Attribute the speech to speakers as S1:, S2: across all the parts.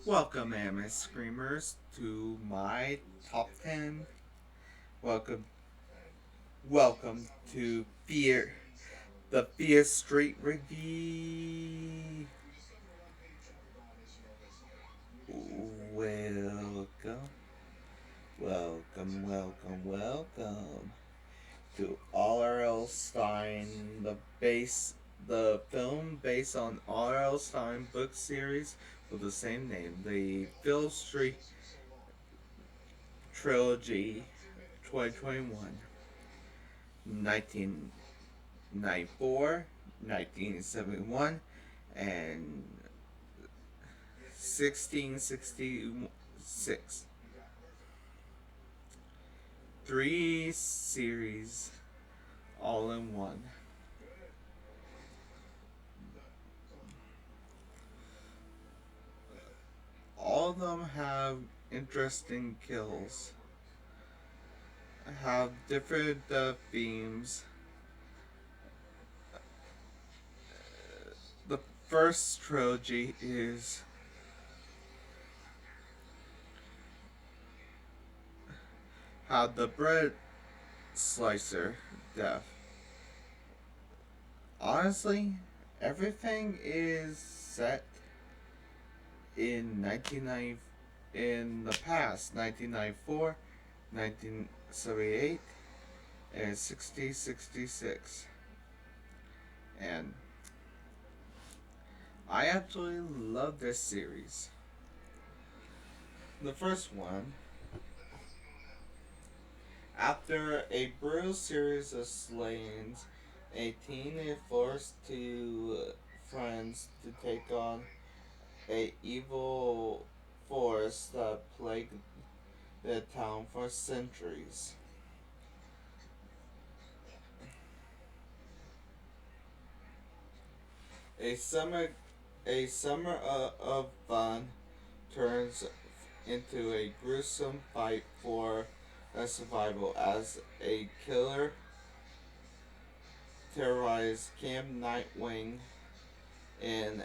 S1: Welcome, Amos Screamers, to my top 10. Welcome, welcome to the Fear Street Review. Welcome, welcome to R.L. Stein, the film based on R.L. Stein book series with the same name, the Phil Street Trilogy 2021, 1994, 1971, and 1666. Three series all in one. All of them have interesting kills, have different themes. The first trilogy is how the bread slicer death. Honestly, everything is set in 1990, in the past, 1994, 1978, and 6066. And I actually love this series. The first one, after a brutal series of slayings, a teen is forced to friends to take on a evil force that plagued the town for centuries. A summer, of fun turns into a gruesome fight for survival as a killer terrorizes Camp Nightwing in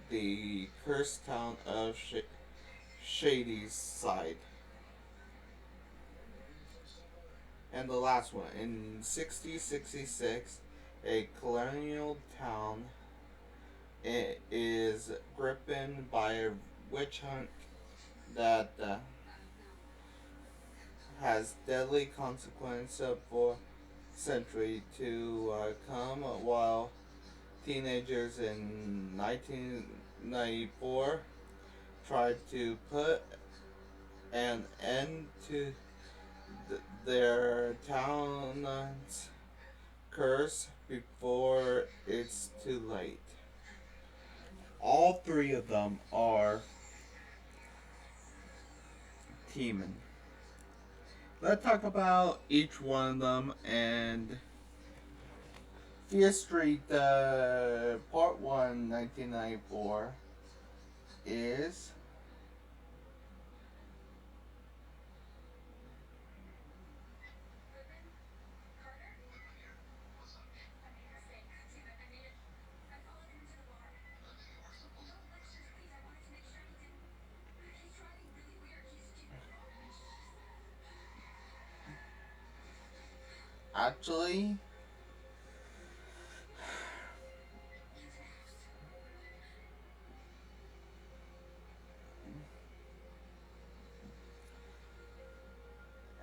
S1: the cursed town of Shadyside. And the last one, in 6066, a colonial town is gripped by a witch hunt that has deadly consequences for century to come, while teenagers in 1994 tried to put an end to their town's curse before it's too late. All three of them are teaming. Let's talk about each one of them. And Fear Street, Part 1, 1994, is actually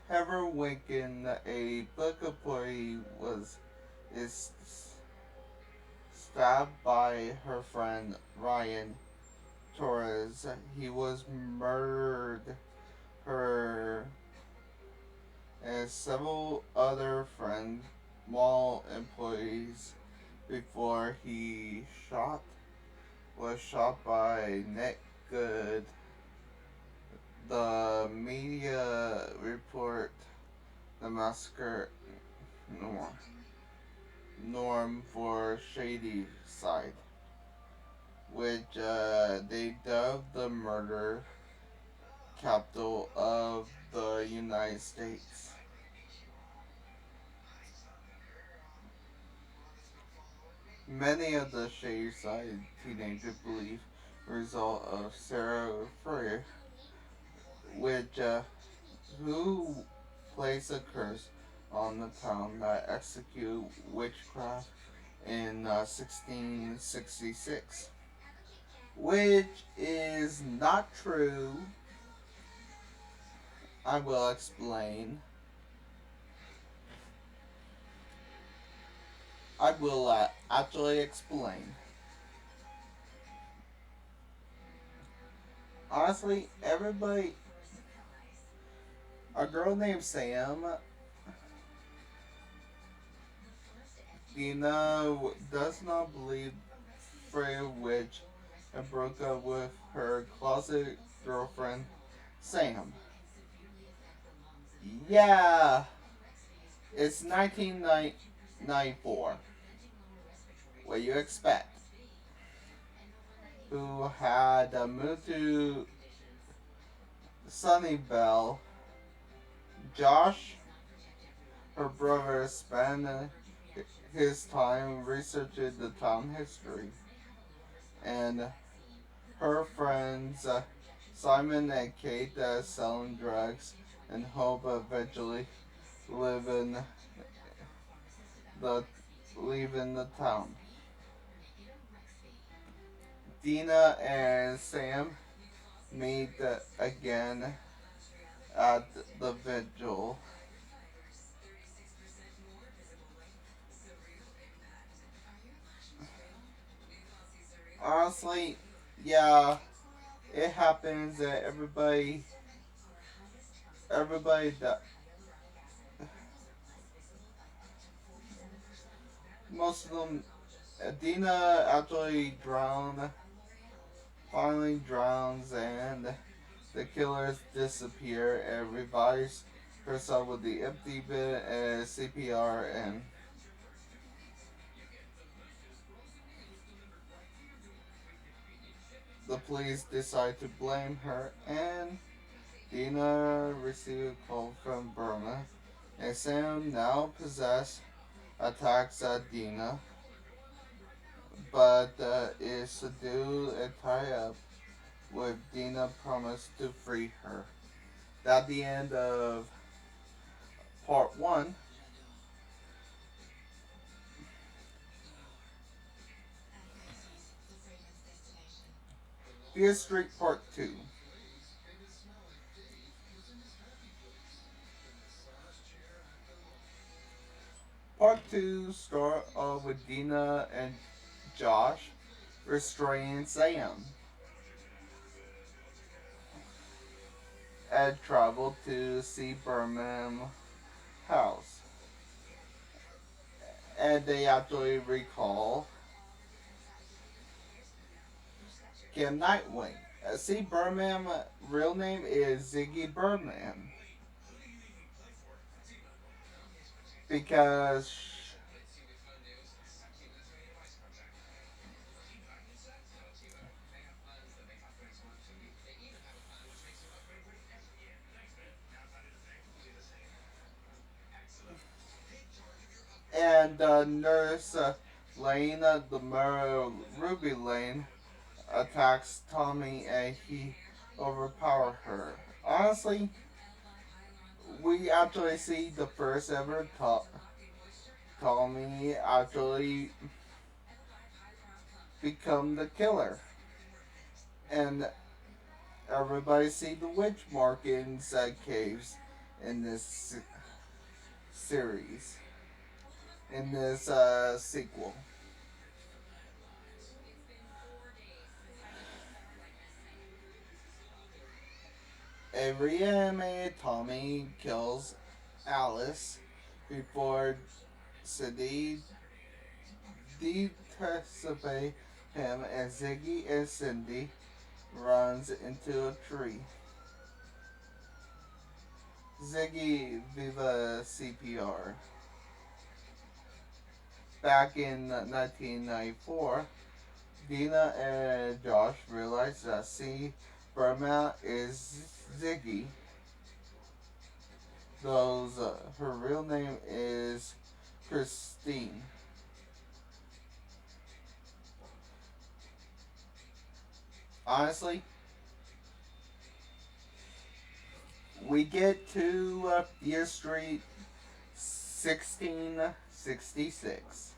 S1: Heather Winkin, a book employee, is stabbed by her friend Ryan Torres. He was murdered. Her and several other friends, mall employees, before he was shot by Nick Good. The media report the massacre norm for Shadyside, which they dubbed the murder capital of the United States. Many of the Shadyside teenagers believe result of Sarah Freer, which who placed a curse on the town that executed witchcraft in 1666, which is not true. I will explain. I will actually explain. Honestly, everybody, a girl named Sam, Dina does not believe Freya Witch and broke up with her closet girlfriend, Sam. Yeah, it's 1994. What you expect? Who had moved to Sunnyvale. Josh, her brother, spent his time researching the town history, and her friends Simon and Kate selling drugs and hope eventually living the leaving the town. Dina and Sam meet again at the vigil. Honestly, yeah, it happens that everybody that most of them, Dina actually finally drowns, and the killers disappear and revives herself with the empty bit and CPR, and the police decide to blame her, and Dina receives a call from Burma, and Sam, now possessed, attacks Dina, but is subdued and tied up, with Dina promised to free her. That's the end of part 1. Fear Street Part 2. Part 2 start off with Dina and Josh restraining Sam and travel to see Birmingham House. And they actually recall Kim Nightwing. See, Birmingham real name is Ziggy Birmingham because and nurse Lane, the murder Ruby Lane, attacks Tommy and he overpowers her. Honestly, we actually see the first ever Tommy actually become the killer. And everybody see the witch mark inside caves in this series, in this sequel. A reanimated Tommy kills Alice before Cindy decapitate him, and Ziggy and Cindy runs into a tree. Ziggy Viva CPR. Back in 1994, Dina and Josh realize that C. Burma is Ziggy, though her real name is Christine. honestly, we get to Fear Street 1666.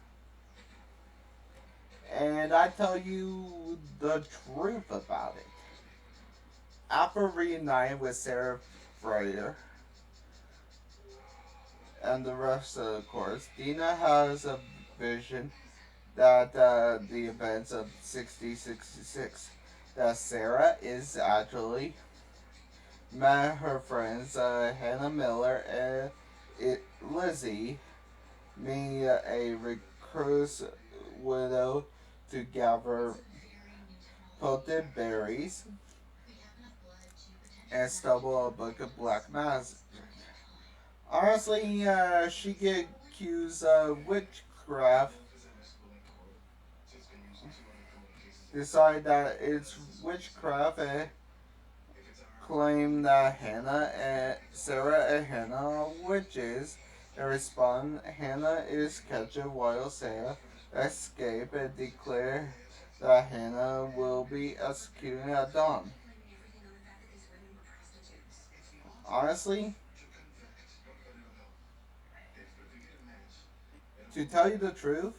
S1: And I tell you the truth about it. After reuniting with Sarah Fraser and the rest of the course, Dina has a vision that the events of 6066, that Sarah is actually met her friends Hannah Miller and Lizzie, me a recluse widow, to gather potted berries and stumble a book of black mass. Honestly, she get accused of witchcraft. Decide that it's witchcraft and claim that Hannah and Sarah and Hannah are witches. In response, Hannah is captured while Sarah escape and declare that Hannah will be executed at dawn. Honestly, to tell you the truth,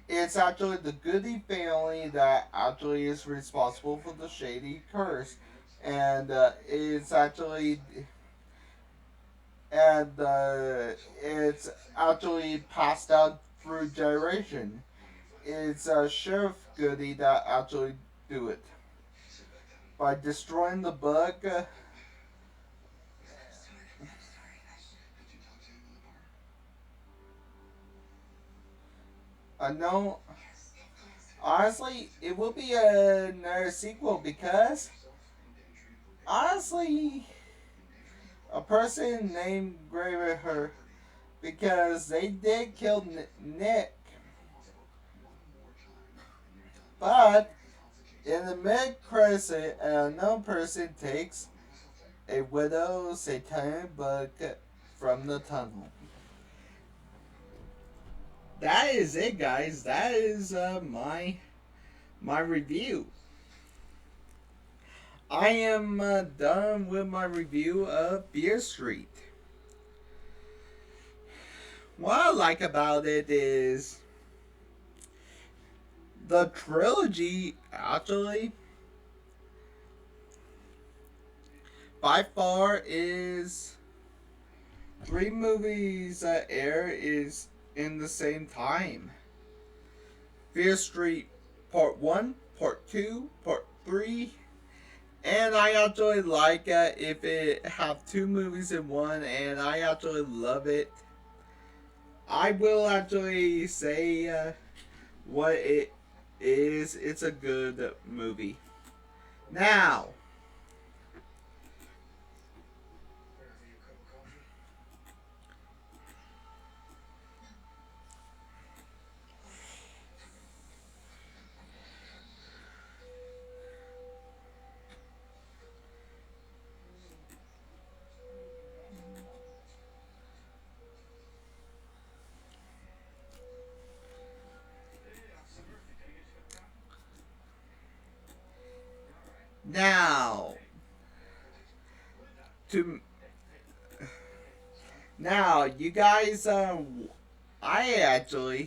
S1: it's actually the Goody family that actually is responsible for the Shady curse, and and it's actually passed down through generation. It's Sheriff Goody that actually do it by destroying the book. I know. Honestly, it will be another sequel because honestly, a person named Graver her because they did kill Nick, but in the mid credits, an unknown person takes a widow satanic book from the tunnel. That is it, guys. That is my review. I am done with my review of Beer Street. What I like about it is the trilogy actually by far is three movies that air is in the same time. Fear Street Part 1, Part 2, Part 3. And I actually like if it have two movies in one, and I actually love it. I will actually say what it is. It's a good movie. Now, now, to now, you guys. I actually